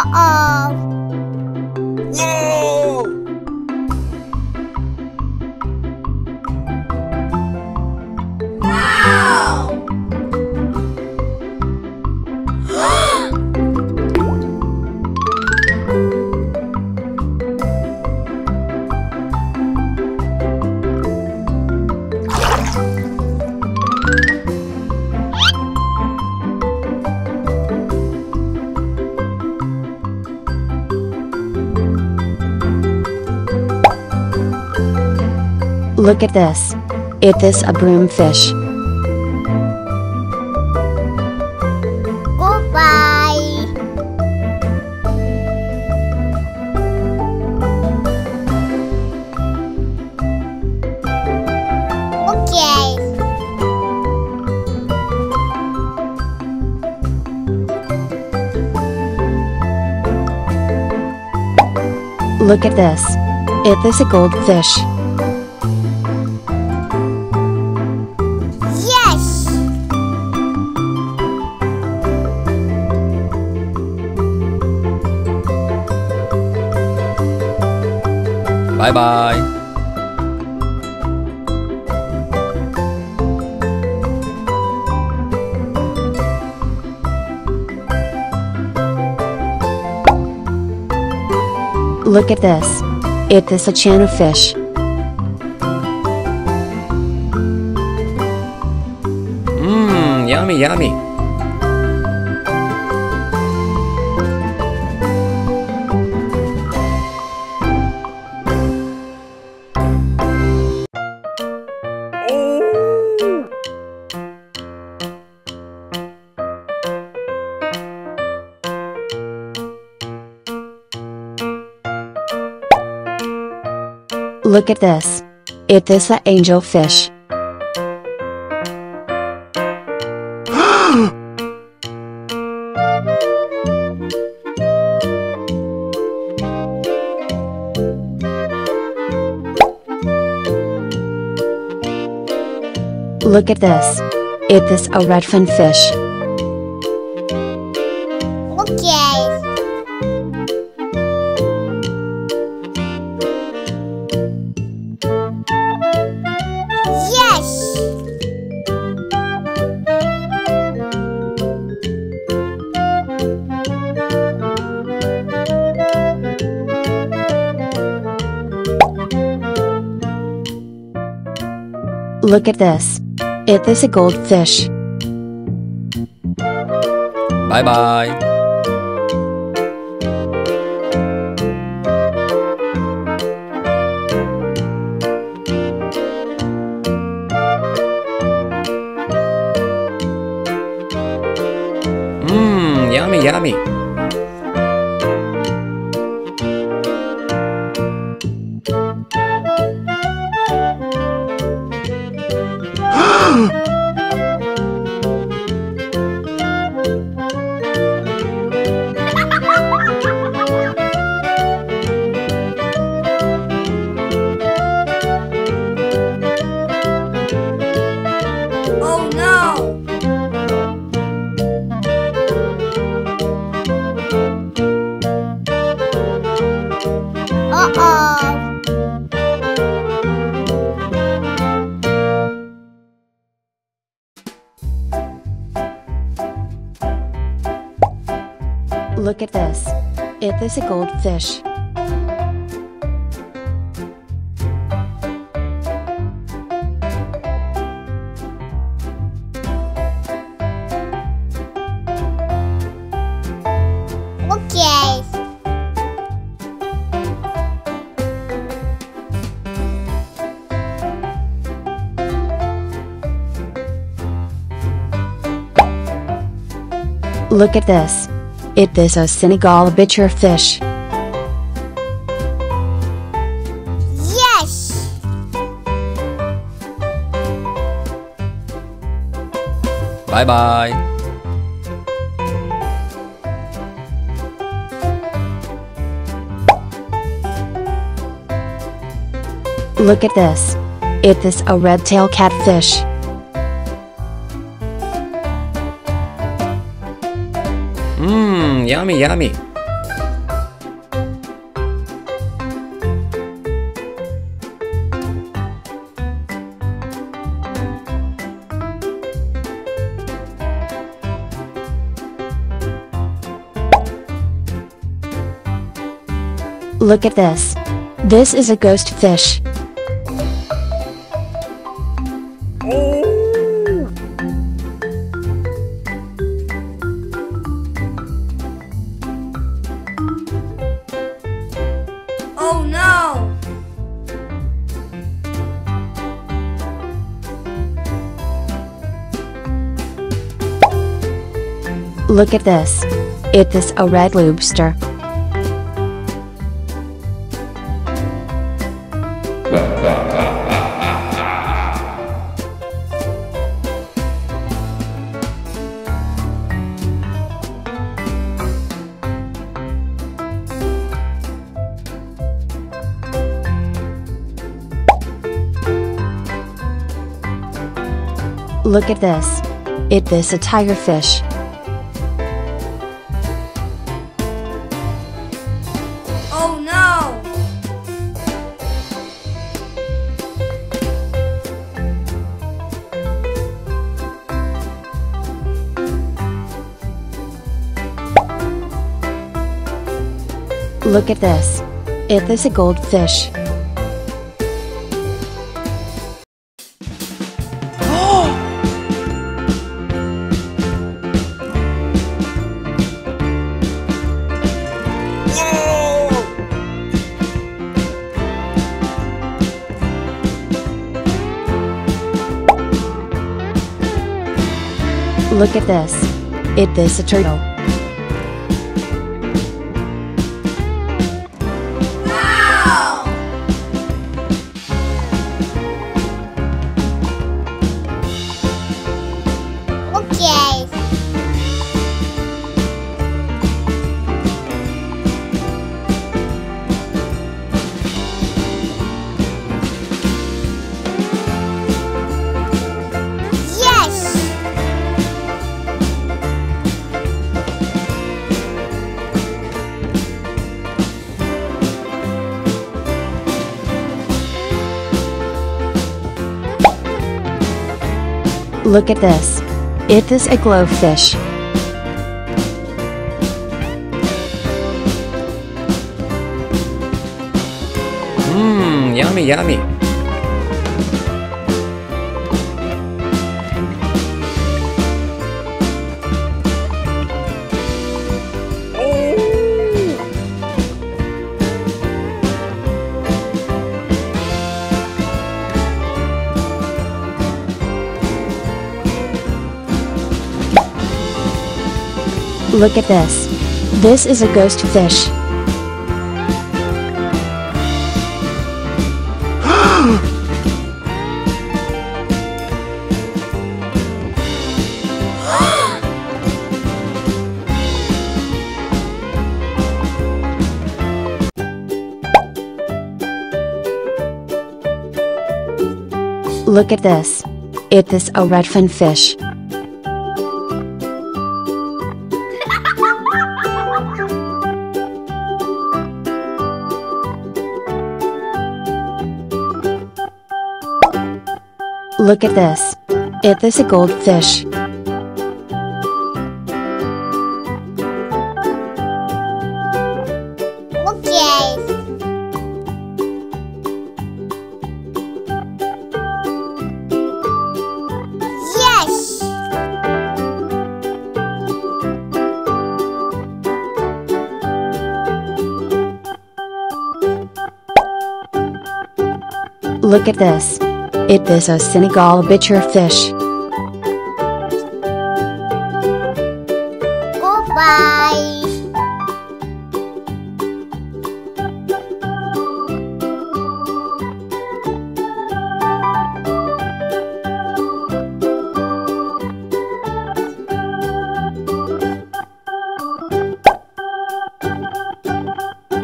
Uh-oh. No! Look at this. It is a broomfish. Goodbye. Okay. Look at this. It is a goldfish. Yes. Bye-bye. Look at this. It is a channel fish. Mmm, yummy, yummy. Look at this. It is an angelfish. Look at this. It is a redfin fish. Okay. Yes. Look at this. It is a goldfish. Bye-bye. Mmm, yummy, yummy. Oh no. Uh-oh. Look at this. It is a goldfish. Okay. Look at this. It is a Senegal bichir fish. Yes. Bye-bye. Look at this. It is a red-tailed catfish. Mmm, yummy, yummy. Look at this. This is a ghost fish. Oh no! Look at this. It is a red lobster. Look at this. It is a tiger fish. Oh no! Look at this. It is a goldfish. Look at this. It is a turtle. Wow! Okay. Yes! Look at this. It is a glowfish. Yummy, yummy. Look at this. This is a ghost fish. Look at this. It is a redfin fish. Look at this. It is a goldfish. Okay. Yes! Look at this. It is a Senegal bichir fish. Goodbye.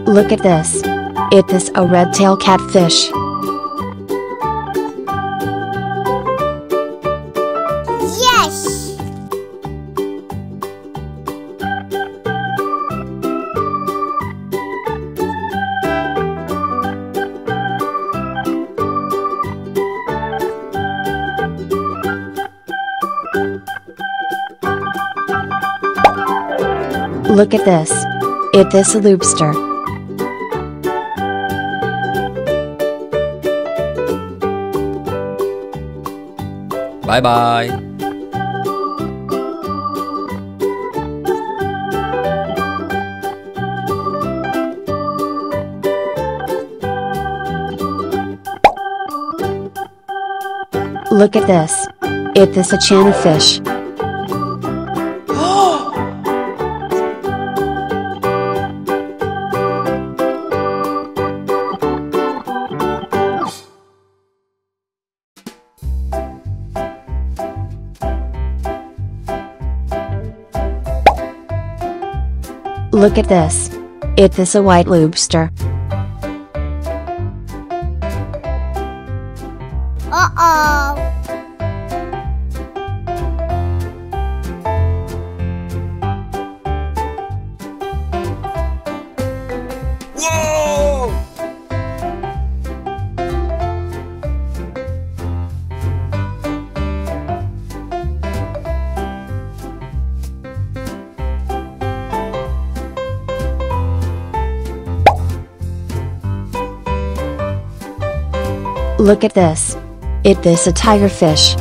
Look at this. It is a red-tailed catfish. Yes! Look at this. It is a lobster. Bye bye. Look at this. It is a chana fish. Look at this. It is a white lobster. Uh-oh. Whoa! Look at this. It is a tiger fish.